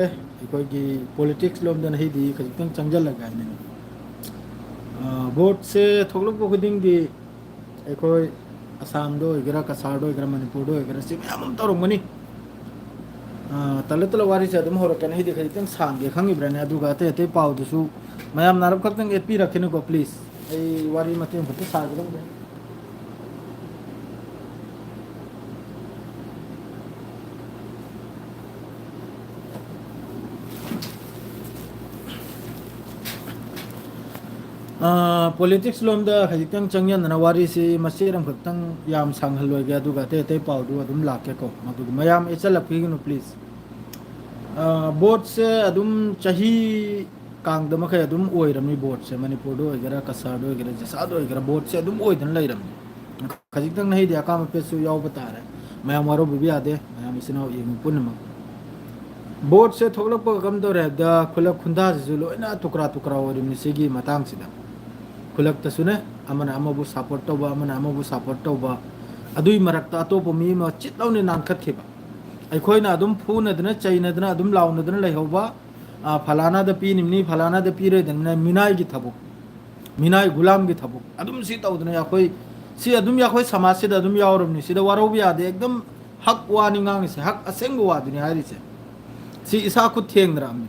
ꯑꯩꯈꯣꯏꯒꯤ ꯄꯣꯂꯤꯇꯤꯛꯁ ꯂꯣꯝꯗꯅ ꯍꯩꯗꯤ ꯈꯖꯤꯛꯇꯪ ꯆꯪꯁꯤꯜꯂꯒ ꯍꯥꯏꯅꯤꯡꯉꯤ ꯚꯣꯠꯁꯦ ꯊꯣꯛꯂꯛꯄ ꯈꯨꯗꯤꯡꯒꯤ ꯑꯩꯈꯣꯏ ꯑꯁꯥꯝꯗ ꯑꯣꯏꯒꯦꯔꯥ ꯀꯁꯥꯔꯗ ꯑꯣꯏꯒꯦꯔꯥ ꯃꯅꯤꯄꯨꯔꯗ ꯑꯣꯏꯒꯦꯔꯥ ꯁꯤ ꯃꯌꯥꯝ ꯑꯃ ꯇꯧꯔꯝꯒꯅꯤ ꯇꯂ ꯇꯂ ꯋꯥꯔꯤꯁꯦ ꯑꯗꯨꯝ ꯍꯧꯔꯛꯀꯅꯤ ꯍꯥꯏꯗꯤ ꯈꯖꯤꯛꯇꯪ ꯁꯥꯡꯒꯦ ꯈꯪꯉꯤꯕ꯭ꯔꯅꯦ ꯑꯗꯨꯒ ꯑꯇꯩ ꯑꯇꯩ ꯄꯥꯎꯗꯨꯁꯨ ꯃꯌꯥꯝ ꯅꯥꯔꯞ ꯈꯛꯇꯪ ꯑꯦꯠꯄꯤꯔꯛꯈꯤꯅꯨꯀꯣ ꯄ꯭ꯂꯤꯖ ꯑꯩ ꯋꯥꯔꯤ ꯃꯇꯦꯡ ꯈꯛꯇ ꯁꯥꯒꯗꯧꯕꯦ ꯄꯣꯂꯤꯇꯤꯛꯁ ꯂꯣꯝꯗ ꯈꯖꯤꯛꯇꯪ ꯆꯪꯁꯤꯟꯗꯅ ꯋꯥꯔꯤꯁꯤ ꯃꯆꯦꯠ ꯑꯃꯈꯛꯇꯪ ꯌꯥꯝ ꯁꯥꯡꯍꯜꯂꯣꯏꯒꯦ ꯑꯗꯨꯒ ꯑꯇꯩ ꯑꯇꯩ ꯄꯥꯎꯗꯨ ꯑꯗꯨꯝ ꯂꯥꯛꯀꯦꯀꯣ ꯃꯗꯨꯒ ꯃꯌꯥꯝ ꯑꯦꯠꯆꯜꯂꯛꯄꯤꯒꯅꯨ ꯄ꯭ꯂꯤꯖ ꯕꯣꯠꯁꯦ ꯑꯗꯨꯝ ꯆꯍꯤ ꯀꯥꯡꯗ ꯃꯈꯩ ꯑꯗꯨꯝ ꯑꯣꯏꯔꯝꯃꯤ ꯕꯣꯠꯁꯦ ꯃꯅꯤꯄꯨꯔꯗ ꯑꯣꯏꯒꯦꯔꯥ ꯀꯁꯥꯔꯗ ꯑꯣꯏꯒꯦꯔꯥ ꯖꯁꯥꯗ ꯑꯣꯏꯒꯦꯔꯥ ꯕꯣꯠꯁꯦ ꯑꯗꯨꯝ ꯑꯣꯏꯗꯅ ꯂꯩꯔꯝꯃꯤ ꯈꯖꯤꯛꯇꯪ ꯅꯍꯩꯗꯤ ꯑꯀꯥꯝ ꯑꯄꯦꯠꯁꯨ ꯌꯥꯎꯕ ꯇꯥꯔꯦ ꯃꯌꯥꯝ ꯋꯥꯔꯧꯕꯤꯕ ꯌꯥꯗꯦ ꯃꯌꯥꯝ ꯏꯆꯤꯟ ꯏꯅꯥꯎ ꯌꯦꯡꯉꯨ ꯄꯨꯝꯅꯃꯛ ꯕꯣꯠꯁꯦ ꯊꯣꯛꯂꯛꯄꯒ ꯀꯝꯗꯧꯔꯦ ꯍꯥꯏꯕꯗ ꯈꯨꯜꯂꯛ ꯈꯨꯟꯗꯥꯁꯤꯁꯨ ꯂꯣꯏꯅ ꯇꯨꯀ꯭ꯔꯥ ꯇꯨꯀ꯭ꯔꯥ ꯑꯣꯏꯔꯤꯕꯅꯤ ꯁꯤꯒꯤ ꯃꯇꯥꯡꯁꯤꯗ ꯈꯨꯜꯂꯛꯇꯁꯨꯅꯦ ꯑꯃꯅ ꯑꯃꯕꯨ ꯁꯞꯄꯣꯔꯠ ꯇꯧꯕ ꯑꯃꯅ ꯑꯃꯕꯨ ꯁꯞꯄꯣꯔꯠ ꯇꯧꯕ ꯑꯗꯨꯏ ꯃꯔꯛꯇ ꯑꯇꯣꯞꯄ ꯃꯤ ꯑꯃ ꯆꯤꯠ ꯂꯥꯎꯅ ꯅꯥꯟꯈꯠꯈꯤꯕ ꯑꯩꯈꯣꯏꯅ ꯑꯗꯨꯝ ꯐꯨꯅꯗꯅ ꯆꯩꯅꯗꯅ ꯑꯗꯨꯝ ꯂꯥꯎꯅꯗꯅ ꯂꯩꯍꯧꯕ ꯐꯂꯥꯅꯥꯗ ꯄꯤꯅꯤꯡꯅꯤ ꯐꯂꯥꯅꯥꯗ ꯄꯤꯔꯣꯏꯗꯕꯅꯤꯅ ꯃꯤꯅꯥꯏꯒꯤ ꯊꯕꯛ ꯃꯤꯅꯥꯏ ꯒꯨꯂꯥꯝꯒꯤ ꯊꯕꯛ ꯑꯗꯨꯝ ꯁꯤ ꯇꯧꯗꯅ ꯑꯩꯈꯣꯏ ꯁꯤ ꯑꯗꯨꯝ ꯑꯩꯈꯣꯏ ꯁꯃꯥꯖꯁꯤꯗ ꯑꯗꯨꯝ ꯌꯥꯎꯔꯕꯅꯤ ꯁꯤꯗ ꯋꯥꯔꯧꯕ ꯌꯥꯗꯦ ꯑꯦꯛꯗꯝ ꯍꯛ ꯋꯥꯅꯤ ꯉꯥꯡꯉꯤꯁꯦ ꯍꯛ ꯑꯁꯦꯡꯕ ꯋꯥꯗꯨꯅꯤ ꯍꯥꯏꯔꯤꯁꯦ ꯁꯤ ꯏꯁꯥ ꯈꯨꯠ ꯊꯦꯡꯅꯔꯛꯑꯕꯅꯤ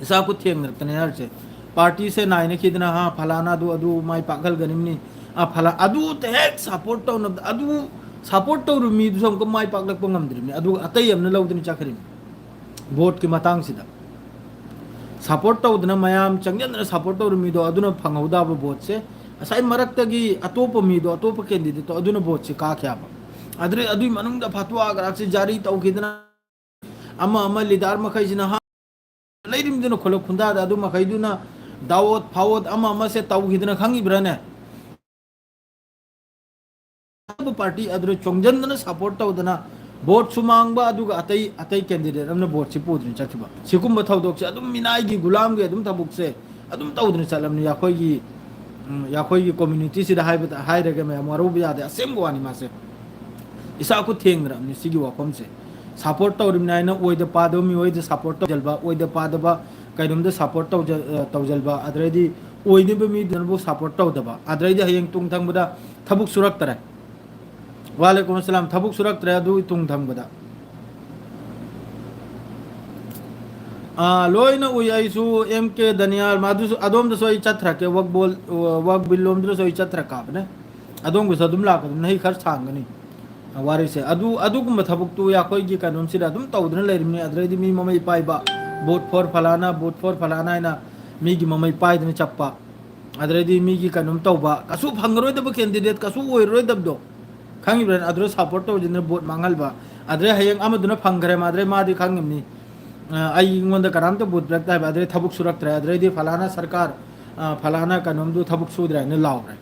ꯏꯁꯥ ꯈꯨꯠ ꯊꯦꯡꯅꯔꯛꯇꯅꯤ ꯍꯥꯏꯔꯤꯁꯦ ꯄꯥꯔꯇꯤꯁꯦ ꯅꯥꯏꯅꯈꯤꯗꯅ ꯐꯂꯥꯅꯥꯗꯨ ꯑꯗꯨ ꯃꯥꯏ ꯄꯥꯛꯍꯜꯒꯅꯤꯅꯤ ꯐꯂꯥ ꯑꯗꯨ ꯍꯦꯛ ꯁꯞꯄꯣꯔꯠ ꯇꯧꯅꯕꯗ ꯑꯗꯨ ꯁꯞꯄꯣꯔꯠ ꯇꯧꯔꯨꯕ ꯃꯤꯗꯨꯁꯨ ꯑꯃꯨꯛꯀ ꯃꯥꯏ ꯄꯥꯛꯂꯛꯄ ꯉꯝꯗ꯭ꯔꯤꯕꯅꯤ ꯑꯗꯨꯒ ꯑꯇꯩ ꯑꯃꯅ ꯂꯧꯗꯅꯤ ꯆꯠꯈ꯭ꯔꯤꯕꯅꯤ ꯚꯣꯠꯀꯤ ꯃꯇꯥꯡꯁꯤꯗ ꯁꯞꯄꯣꯔꯠ ꯇꯧꯗꯅ ꯃꯌꯥꯝ ꯆꯪꯁꯤꯟꯗꯅ ꯁꯞꯄꯣꯔꯠ ꯇꯧꯔꯤꯕ ꯃꯤꯗꯣ ꯑꯗꯨꯅ ꯐꯪꯍꯧꯗꯕ ꯚꯣꯠꯁꯦ ꯉꯁꯥꯏ ꯃꯔꯛꯇꯒꯤ ꯑꯇꯣꯞꯄ ꯃꯤꯗꯣ ꯑꯇꯣꯞꯄ ꯀꯦꯟꯗꯤꯗꯦꯠꯇꯣ ꯑꯗꯨꯅ ꯚꯣꯠꯁꯦ ꯀꯥꯈꯤꯕ ꯑꯗꯨꯏ ꯃꯅꯨꯡꯗ ꯐꯠꯇꯋꯥꯒꯔꯥꯛꯁꯤ ꯖꯥꯔꯤ ꯇꯧꯈꯤꯗꯅ ꯑꯃ ꯂꯤꯗꯥꯔ ꯃꯈꯩꯁꯤꯅ ꯂꯩꯔꯤꯃꯤꯗꯨꯅ ꯈꯨꯜꯂꯛ ꯈꯨꯟꯗꯥꯗ ꯑꯗꯨ ꯃꯈꯩꯗꯨꯅ ꯗꯥꯎꯠ ꯐꯥꯎꯠ ꯑꯃꯁꯦ ꯇꯧꯈꯤꯗꯅ ꯈꯪꯉꯤꯕ꯭ꯔꯥꯅꯦ ꯄꯥꯔꯇꯤ ꯑꯗꯨꯗ ꯆꯣꯡꯁꯤꯟꯗꯅ ꯁꯞꯄꯣꯔꯠ ꯇꯧꯗꯅ ꯚꯣꯠꯁꯨ ꯃꯥꯡꯕ ꯑꯗꯨꯒ ꯑꯇꯩ ꯀꯦꯟꯗꯤꯗꯦꯠ ꯑꯃꯅ ꯚꯣꯠꯁꯤ ꯄꯨꯗꯨꯅ ꯆꯠꯈꯤꯕ ꯁꯤꯒꯨꯝꯕ ꯊꯧꯗꯣꯛꯁꯦ ꯑꯗꯨꯝ ꯃꯤꯅꯥꯏꯒꯤ ꯒꯨꯂꯥꯝꯒꯤ ꯑꯗꯨꯝ ꯊꯕꯛꯁꯦ ꯑꯗꯨꯝ ꯇꯧꯗꯅ ꯆꯠꯂꯝꯅꯤ ꯑꯩꯈꯣꯏꯒꯤ ꯀꯣꯃꯨꯅꯤꯇꯤꯁꯤꯗ ꯍꯥꯏꯔꯒ ꯃꯌꯥꯝ ꯋꯥꯔꯧꯕ ꯌꯥꯗꯦ ꯑꯁꯦꯡꯕ ꯋꯥꯅꯤ ꯃꯥꯁꯦ ꯏꯁꯥ ꯈꯨꯠ ꯊꯦꯡꯅꯔꯕꯅꯤ ꯁꯤꯒꯤ ꯋꯥꯐꯝꯁꯦ ꯁꯞꯄꯣꯔꯠ ꯇꯧꯔꯤꯕꯅꯤ ꯍꯥꯏꯅ ꯑꯣꯏꯗ ꯄꯥꯗꯕ ꯃꯤꯑꯣꯏꯗ ꯁꯞꯄꯣꯔꯠ ꯇꯧꯁꯤꯟꯕ ꯑꯣꯏꯗ ꯄꯥꯗꯕ ꯀꯩꯅꯣꯝꯗ ꯁꯞꯄꯣꯔꯠ ꯇꯧꯁꯤꯟꯕ ꯑꯗꯩꯗꯤ ꯑꯣꯏꯗꯕ ꯃꯤꯗꯨꯅꯕꯨ ꯁꯞꯄꯣꯔꯠ ꯇꯧꯗꯕ ꯑꯗꯩꯗꯤ ꯍꯌꯦꯡ ꯇꯨꯡ ꯊꯪꯕꯗ ꯊꯕꯛ ꯁꯨꯔꯛꯇꯔꯦ ꯋꯥꯂꯦꯀꯨꯝ ꯑꯁꯂꯥꯝ ꯊꯕꯛ ꯁꯨꯔꯛꯇ꯭ꯔꯦ ꯑꯗꯨ ꯇꯨꯡ ꯊꯪꯕꯗ ꯂꯣꯏꯅ ꯎꯏ ꯑꯩꯁꯨ ꯑꯦꯝ ꯀꯦ ꯗꯅꯤꯌꯥꯜ ꯃꯗꯨꯁꯨ ꯑꯗꯣꯝꯗꯁꯨ ꯑꯩ ꯆꯠꯊꯔꯛꯀꯦ ꯋꯛ ꯕꯤꯜ ꯂꯣꯝꯗꯁꯨ ꯑꯩ ꯆꯠꯊꯔꯛꯀꯥꯕꯅꯦ ꯑꯗꯣꯝꯒꯤꯁꯨ ꯑꯗꯨꯝ ꯂꯥꯛꯀꯗꯕꯅꯤ ꯅꯍꯩ ꯈꯔ ꯁꯥꯡꯒꯅꯤ ꯋꯥꯔꯤꯁꯦ ꯑꯗꯨꯒꯨꯝꯕ ꯊꯕꯛꯇꯨ ꯑꯩꯈꯣꯏꯒꯤ ꯀꯩꯅꯣꯝꯁꯤꯗ ꯑꯗꯨꯝ ꯇꯧꯗꯨꯅ ꯂꯩꯔꯤꯕꯅꯤ ꯑꯗꯨꯗꯩꯗꯤ ꯃꯤ ꯃꯃꯩ ꯄꯥꯏꯕ ꯚꯣꯠ ꯐꯣꯔ ꯐꯂꯥꯅ ꯚꯣꯠ ꯐꯣꯔ ꯐꯂꯥꯅ ꯍꯥꯏꯅ ꯃꯤꯒꯤ ꯃꯃꯩ パイꯗꯅ ꯆꯠꯄ ꯑꯗꯩꯗꯤ ꯃꯤꯒꯤ ꯀꯩꯅꯣꯝ ꯇꯧꯕ ꯀꯩꯁꯨ ꯐꯪꯉꯔꯣꯏꯗꯕ ꯀꯦꯟꯗꯤꯗꯦꯠ ꯀꯩꯁꯨ ꯑꯣꯏꯔꯔꯣꯏꯗꯕꯗꯣ ꯈꯪꯉꯤꯕ꯭ꯔꯥ ꯑꯗꯨꯗ ꯁꯞꯄꯣꯔꯠ ꯇꯧꯁꯤꯅ ꯚꯣꯠ ꯃꯥꯡꯍꯟꯕ ꯑꯗꯩ ꯍꯌꯦꯡ ꯑꯃꯗꯨꯅ ꯐꯪꯈ꯭ꯔꯦ ꯃꯥꯗꯩ ꯃꯥꯗꯤ ꯈꯪꯉꯤꯕꯅꯤ ꯑꯩꯉꯣꯟꯗ ꯀꯅꯥꯝꯇ ꯚꯣꯠ ꯄꯤꯔꯛꯇꯦ ꯍꯥꯏꯕ ꯑꯗꯩ ꯊꯕꯛ ꯁꯨꯔꯛꯇ꯭ꯔꯦ ꯑꯗꯩꯗꯤ ꯐꯂꯥꯅ ꯁꯔꯀꯥꯔ ꯐꯂꯥꯅ ꯀꯩꯅꯣꯝꯗꯨ ꯊꯕꯛ ꯁꯨꯗ꯭ꯔꯦ ꯍꯥꯏꯅ ꯂꯥꯎꯈ꯭ꯔꯦ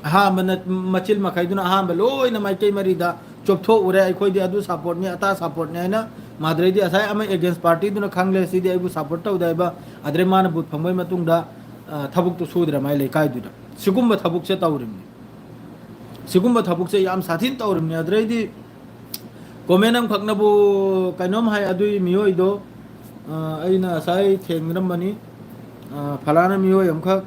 ꯑꯍꯥꯟꯕꯅ ꯃꯆꯤꯜ ꯃꯈꯩꯗꯨꯅ ꯑꯍꯥꯟꯕ ꯂꯣꯏꯅ ꯃꯥꯏꯀꯩ ꯃꯔꯤꯗ ꯆꯣꯞꯊꯣꯛꯎꯔꯦ ꯑꯩꯈꯣꯏꯗꯤ ꯑꯗꯨ ꯁꯞꯄꯣꯔꯠꯅꯤ ꯑꯇꯥ ꯁꯞꯄꯣꯔꯠꯅꯤ ꯍꯥꯏꯅ ꯃꯥꯗꯩꯗꯤ ꯉꯁꯥꯏ ꯑꯃ ꯑꯦꯒꯦꯟꯁ ꯄꯥꯔꯇꯤꯗꯨꯅ ꯈꯪꯂꯦ ꯁꯤꯗꯤ ꯑꯩꯕꯨ ꯁꯞꯄꯣꯔꯠ ꯇꯧꯗꯦ ꯍꯥꯏꯕ ꯑꯗꯩ ꯃꯥꯅ ꯕꯨꯠ ꯐꯪꯕꯒꯤ ꯃꯇꯨꯡꯗ ꯊꯕꯛꯇꯨ ꯁꯨꯗ꯭ꯔꯦ ꯃꯥꯏ ꯂꯩꯀꯥꯏꯗꯨꯗ ꯁꯤꯒꯨꯝꯕ ꯊꯕꯛꯁꯦ ꯇꯧꯔꯤꯕꯅꯤ ꯁꯤꯒꯨꯝꯕ ꯊꯕꯛꯁꯦ ꯌꯥꯝ ꯁꯥꯊꯤꯅ ꯇꯧꯔꯤꯕꯅꯤ ꯑꯗꯩꯗꯤ ꯀꯣꯃꯦꯟ ꯑꯃꯈꯛꯅꯕꯨ ꯀꯩꯅꯣꯝ ꯍꯥꯏ ꯑꯗꯨꯒꯤ ꯃꯤꯑꯣꯏꯗꯣ ꯑꯩꯅ ꯉꯁꯥꯏ ꯊꯦꯡꯅꯔꯝꯕꯅꯤ ꯐꯂꯥꯅ ꯃꯤꯑꯣꯏ ꯑꯃꯈꯛ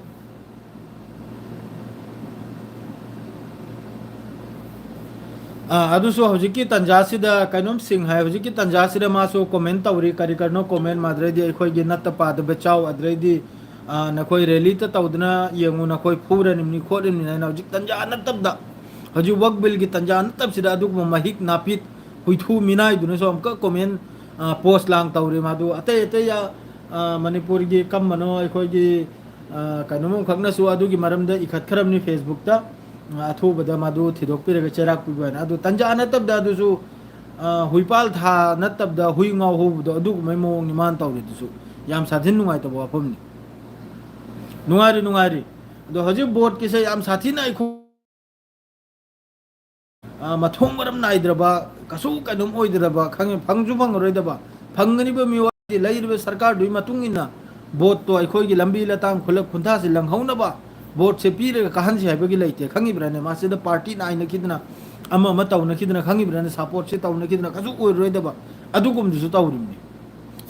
ꯑꯗꯨꯁꯨ ꯍꯧꯖꯤꯛꯀꯤ ꯇꯟꯖꯥꯁꯤꯗ ꯀꯩꯅꯣꯝꯁꯤꯡ ꯍꯥꯏ ꯍꯧꯖꯤꯛꯀꯤ ꯇꯟꯖꯥꯁꯤꯗ ꯃꯥꯁꯨ ꯀꯣꯃꯦꯟ ꯇꯧꯔꯤ ꯀꯔꯤ ꯀꯔꯤꯅꯣ ꯀꯣꯃꯦꯟ ꯃꯥꯗ꯭ꯔꯩꯗꯤ ꯑꯩꯈꯣꯏꯒꯤ ꯅꯠꯇ ꯄꯥꯗꯕ ꯆꯥꯎ ꯑꯗꯩꯗꯤ ꯅꯈꯣꯏ ꯔꯦꯂꯤꯇ ꯇꯧꯗꯅ ꯌꯦꯡꯉꯨ ꯅꯈꯣꯏ ꯐꯨꯔꯅꯤꯕꯅꯤ ꯈꯣꯠꯂꯤꯕꯅꯤ ꯍꯥꯏꯅ ꯍꯧꯖꯤꯛ ꯇꯟꯖꯥ ꯅꯠꯇꯕꯗ ꯍꯧꯖꯤꯛ ꯋꯛ ꯕꯤꯜꯒꯤ ꯇꯟꯖꯥ ꯅꯠꯇꯕꯁꯤꯗ ꯑꯗꯨꯒꯨꯝꯕ ꯃꯍꯤꯛ ꯅꯥꯄꯤꯠ ꯍꯨꯏꯊꯨ ꯃꯤꯅꯥꯏꯗꯨꯅꯁꯨ ꯑꯃꯨꯛꯀ ꯀꯣꯃꯦꯟ ꯄꯣꯁ ꯂꯥꯡ ꯇꯧꯔꯤ ꯃꯗꯨ ꯑꯇꯩ ꯃꯅꯤꯄꯨꯔꯒꯤ ꯀꯝꯕꯅꯣ ꯑꯩꯈꯣꯏꯒꯤ ꯀꯩꯅꯣꯝꯈꯛꯅꯁꯨ ꯑꯗꯨꯒꯤ ꯃꯔꯝꯗ ꯏꯈꯠꯈ꯭ꯔꯕꯅꯤ ꯐꯦꯁꯕꯨꯛꯇ ꯑꯊꯨꯕꯗ ꯃꯗꯨ ꯊꯤꯗꯣꯛꯄꯤꯔꯒ ꯆꯩꯔꯥꯛ ꯄꯤꯕ ꯍꯥꯏꯅ ꯑꯗꯨ ꯇꯟꯖꯥ ꯅꯠꯇꯕꯗ ꯑꯗꯨꯁꯨ ꯍꯨꯏꯄꯥꯜ ꯊꯥ ꯅꯠꯇꯕꯗ ꯍꯨꯏ ꯉꯥꯎ ꯍꯧꯕꯗꯣ ꯑꯗꯨꯒꯨꯝꯕꯩ ꯃꯑꯣꯡꯅꯤ ꯃꯥꯅ ꯇꯧꯔꯤꯗꯨꯁꯨ ꯌꯥꯝ ꯁꯥꯊꯤꯅ ꯅꯨꯡꯉꯥꯏꯇꯕ ꯋꯥꯐꯝꯅꯤ ꯅꯨꯡꯉꯥꯏꯔꯤ ꯑꯗꯣ ꯍꯧꯖꯤꯛ ꯚꯣꯠꯀꯤꯁꯦ ꯌꯥꯝ ꯁꯥꯊꯤꯅ ꯑꯩꯈꯣꯏ ꯃꯊꯣꯡ ꯃꯔꯝ ꯅꯥꯏꯗ꯭ꯔꯕ ꯀꯩꯁꯨ ꯀꯩꯅꯣꯝ ꯑꯣꯏꯗ꯭ꯔꯕ ꯈꯪꯉꯦ ꯐꯪꯁꯨ ꯐꯪꯉꯔꯣꯏꯗꯕ ꯐꯪꯒꯅꯤꯕ ꯃꯤꯑꯣꯏ ꯂꯩꯔꯤꯕ ꯁꯔꯀꯥꯔꯗꯨꯒꯤ ꯃꯇꯨꯡ ꯏꯟꯅ ꯚꯣꯠꯇꯣ ꯑꯩꯈꯣꯏꯒꯤ ꯂꯝꯕꯤ ꯂꯇꯥꯡ ꯈꯨꯜꯂꯛ ꯈꯨꯟꯊꯥꯁꯤ ꯂꯪꯍꯧꯅꯕ ꯚꯣꯠꯁꯦ ꯄꯤꯔꯒ ꯀꯥꯍꯟꯁꯤ ꯍꯥꯏꯕꯒꯤ ꯂꯩꯇꯦ ꯈꯪꯉꯤꯕ꯭ꯔꯥꯅꯦ ꯃꯥꯁꯤꯗ ꯄꯥꯔꯇꯤ ꯅꯥꯏꯅꯈꯤꯗꯅ ꯑꯃ ꯇꯧꯅꯈꯤꯗꯅ ꯈꯪꯉꯤꯕ꯭ꯔꯥꯅꯦ ꯁꯞꯄꯣꯔꯠꯁꯦ ꯇꯧꯅꯈꯤꯗꯅ ꯀꯩꯁꯨ ꯑꯣꯏꯔꯔꯣꯏꯗꯕ ꯑꯗꯨꯒꯨꯝꯕꯗꯨꯁꯨ ꯇꯧꯔꯤꯕꯅꯤ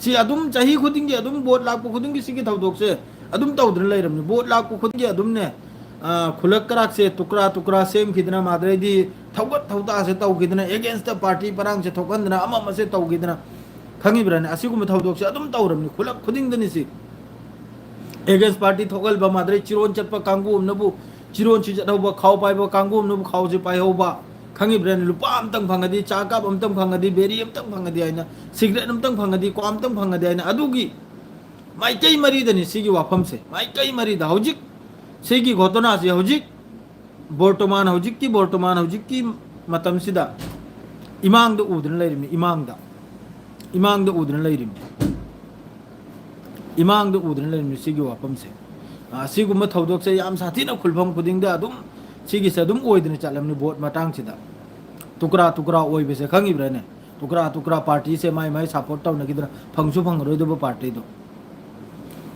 सी अदुम चाही खुदिंग की अदुम बोट लाख खुदिंग की सिगी थौदोक से अदुम तौद्र लेरमनी बोट लाख खुदिंग की अदुम ने खुलक कराक से टुकड़ा टुकड़ा सेम खिदना मादरेदी थौगत थौता से तौ खिदना अगेंस्ट द पार्टी परंग से थोकंदना अमा मसे तौ खिदना खंगी ब्राने असिगुम थौदोक से अदुम तौरमनी खुलक खुदिंग दनी सी एगेंस्ट पार्टी थोगल बा मादरे चिरोन चटप कांगू नबु चिरोन छि जदौबा खाव पाइबा कांगू नबु खाव जे पाइहोबा खंगी ब्रान लुपा अमतंग फंगदी चाकाब अमतंग फंगदी बेरी अमतंग फंगदी आइना सिगरेट अमतंग फंगदी को अमतंग फंगदी आइना अदुगी माइकई मरीदनी सिगी वाफम से माइकई मरीद हौजिक सिगी घटना से हौजिक बोर्तमान हौजिक की मतम सिदा इमांग the Udan लेरिमी इमांग the Udan लेरिमी इमांग the उदन लेरिमी सिगी वाफम से सिगुम थौदोक से याम साथीना खुलफम खुदिंग द अदुम सिगी से अदुम ओइदन चलमनी बोट मटांग सिदा टुकड़ा टुकड़ा ओइबे से खंगी ब्राने टुकड़ा टुकड़ा पार्टी से माई माई सपोर्ट तौना किदरा फंगसु फंगरोइदबो पार्टी दो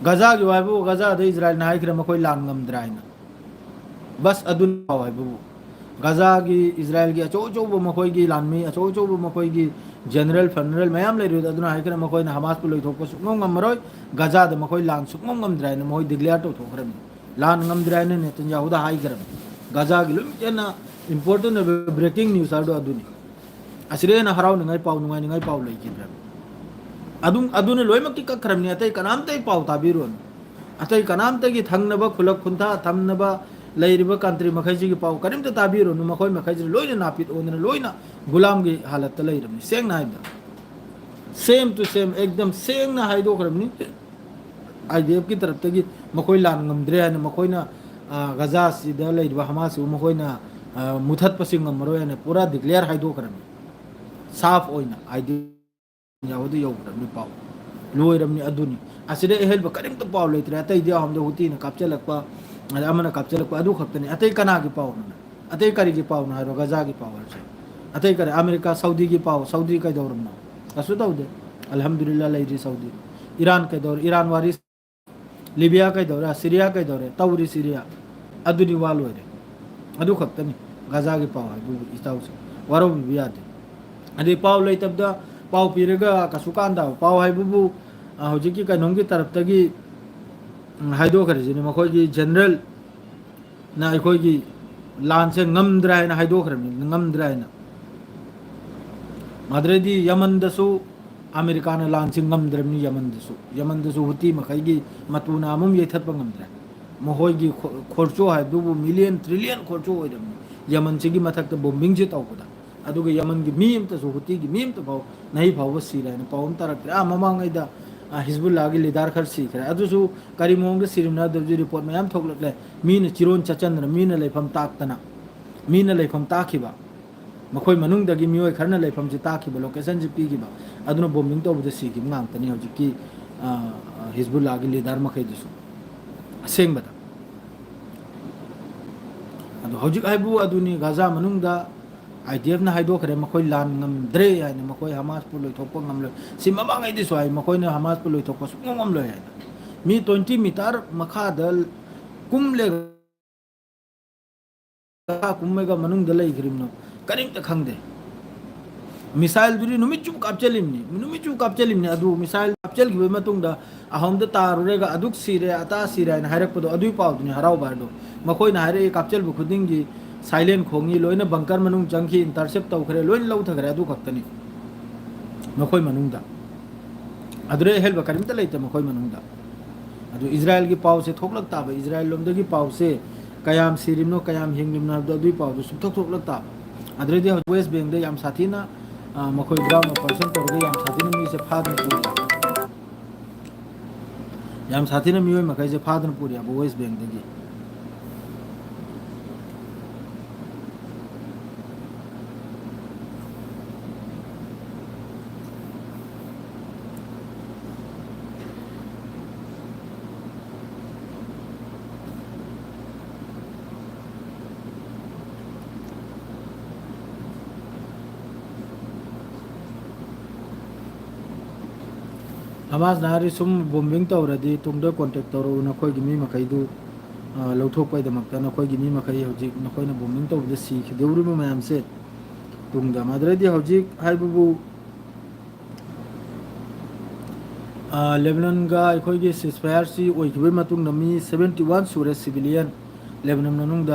गजा की वाइबु गजा दे इजराइल नाइक रे मकोई लान गमद्राइना बस अदुन वाइबु गजा की इजराइल की अचो चो बो मकोई की लानमी अचो चो बो मकोई की जनरल फनरल मयाम ले रियो अदुन हाइक रे मकोई ना हमास पुलोई थोको सुंगम गमरोय गजा दे मकोई लान सुंगम गमद्राइना मोई डिक्लेयर तो थोखरम लान गमद्राइना ने तंजाहु दा हाई करम गजा की लुम केना इंपोर्टेंट ब्रेकिंग न्यूज़ आडो अदुनी असरे ना हराव नंगाई पाउ नंगाई पाउ लई किद्रम अदुन लोयमकी कखरमनी अतई कनामतई पाउ ताबिरोन अतई कनामतगी थंगनबा खुलक खुंथा थमनबा लेरिबा कंट्री मखैजी की पाउ करिमत ताबिरोन मखोय मखैजी लोयना नापित ओनन लोयना गुलाम की हालत लेरमनी सेंग नाइदा सेम टू सेम एकदम सेंग ना हाइदो करमनी आईडीएफ की तरफ तगी मखोय लान ngमद्रे हन मखोयना गजा सिदा लेरिबा हमास मखोयना मुथत पसिंग ngमरोय ने पूरा डिक्लेयर हाइदो करमनी साफ ओइना आईडी यावदु यौरमनी पाउ लोइरमनी अदुनी असिदे एहेलबा करिमत पाउ लेत्रे अतई दिया हमदे हुतीना कापचलकपा अमना कापचलकपा अदु खक्तनी अतई कना की पाउ न अतई करी की पाउ न हारो गजा की पाउ से अतई करे अमेरिका सऊदी की पाउ सऊदी का दौरम कसु दौदे अल्हम्दुलिल्लाह लेरी सऊदी ईरान के दौर ईरान वारी लीबिया के दौर सीरिया के दौर तौरी सीरिया अदुनी वाल होरे अदु खक्तनी गजा की पाउ है इताउ से वरो बियादे अदे पाउ ले तबदा पाउ पीरेगा कसुकांदा पाउ हाइबुबु हौजिकी कनोंगी तरफ तगी हाइदो खरजिनी मखोगी जनरल ना अखोगी लान से ngमद्रायना हाइदो खरमनी ngमद्रायना माद्रेदी यमन दसु अमेरिका ने लान से ngमद्रमनी यमन दसु हुती मखैगी मतुना मम येथप ngमद्रा महोगी खोरचो हाइदुबु मिलियन ट्रिलियन खोरचो होइदम यमन सिगी मथक बोम्बिंग जे तौपदा अदुगे यमन की मीम तो हुती की मीम तो पाव नहीं पाव सीरायन पावम तरक ममांगैदा हिजबुल्लाह की लीडर खर सीखरे अदुसु करीमोंग सिरिमना दबजि रिपोर्ट मयाम थोकलले मीन चिरोन चचंद्र मीन लेफम ताकतना मीन लेफम ताखिबा मखोय मनुंगदगी मियोय खरना लेफम जि ताखिबा लोकेशन जि पीगिबा अदुनो बोम्बिंग तो बुदे सीखि मांगतनी हौजिकी हिजबुल्लाह की लीडर मखै दुसु असेंगबदा अदु हौजिक हाइबु अदुनी गाजा मनुंगदा आईडीएफ ना हाइदो खरे मखोय लान ngमद्रे हाइने मखोय हमास पुलोय थोपो ngमलो सि ममांगै दिसो हाइ मखोय ने हमास पुलोय थोपो सुंग ngमलो हाइ मी 20 मीटर मखादल कुमले कुमेगा मनुंग दलै ग्रिमनो करिम त खंगदे मिसाइल दुरी नुमिचु कापचलिमनी अदु मिसाइल कापचल गिबे मतुंगदा अहमद तारुरेगा अदुक सिरे अता सिरे न हाइरकपदो अदुई पाउदुनी हराव बारदो मखोय ना हाइरे कापचल बु खुदिंगी साइलेंट खोंगी लोइना बंकर मनुंग जंखी इंटरसेप्ट तौखरे लोइन लौ थगरे अदु खक्तनी मखोय मनुंगदा अदुरे हेल्ब करिमत लेते मखोय मनुंगदा अदु इजराइल की पाव से थोकलक ताबे इजराइल लोमदगी पाव से कयाम सिरिमनो कयाम हिंगलिमनो अदुई पाव सुथक थोकलक ताब अदुरे दे वेस्ट बैंक दे याम साथीना मखोय ग्राउंड पर्सन तौरदे याम साथीना मी से फादन पुरिया याम साथीना मियोय मखै से फादन पुरिया वेस्ट बैंक दगी हमास नारी सुम बोम्बिंग तौरदी तुंगदो कांटेक्ट तौरो नखोयगी मी मखैदु लौथोकपैदमक्ता नखोयगी मी मखै हौजिक नखोयना बोम्बिंग तौबदे सीखिदेउरिबो मयामसे तुंगदा माद्रेदी हौजिक हाइबुबु लेबनान अखोई सिजफायर से मी 71 सूरे सिविलियन लेबनान मनुंग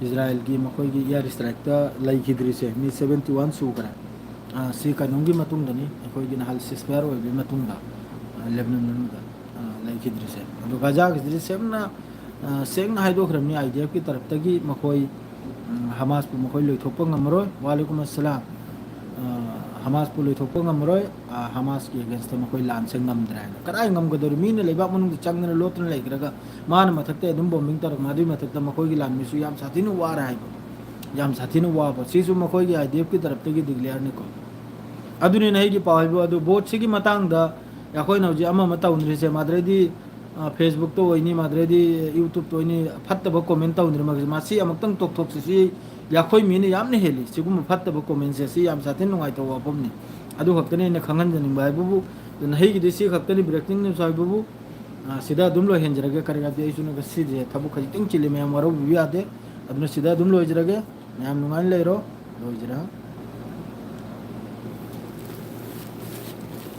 इजराइल की मखोई की एयर स्ट्राइक लेखिद्री से मी 71 सूग्रा सी कानूंगी मतुंगदनी अखोई की नहल सिजफायर लेबनान मनुंग लेखिद्री से गजा की सेमना सेंग हाइदोखरमनी आईडीएफ की तरफ तगी मखोई हमास पु मखोई लोइथोप ngमरोय वालेकुम अस्सलाम हमास पु लोइथोप ngमरोय हमास की अगेंस्ट मखोई लान से ngमद्राय कराय ngमगदर मीन लेबा मनुंग चंगन लोतन लेग्रगा मान मथकते अदुम बोमिंग तरक मादुई मथकता मखोई की लान मिसु याम साथिनु वार हाइबो याम साथिनु वाबो सिसु मखोई की आईडीएफ की तरफ तगी डिक्लेयर ने को अदुनी नहीं की पाइबो अदु बोट सिगी मतंगदा याखोई नौजी अमा मतौनरि से माद्रेदी फेसबुक तो वही माद्रेदी यूट्यूब तो वही फत्तब कमेंट तौनरि मासी अमक्तंग टोक टोक से याखोई मीने यामने हेली सिगुम फत्तब कमेंट से याम साथिन नुंगाइतो वापमनी अदु खक्तने ने खंगनजनिंग बाइबुबु नही की दिसी खक्तनी ब्रेकिंग न्यूज आइबुबु सिदा दुम लो हेंजरगे करगा दे इसुन गसी जे थबु खजितिंग चिले मैं मरो बियादे अदुन सिदा दुम लो हेंजरगे मैं नुंगाइन लेरो लोइजरा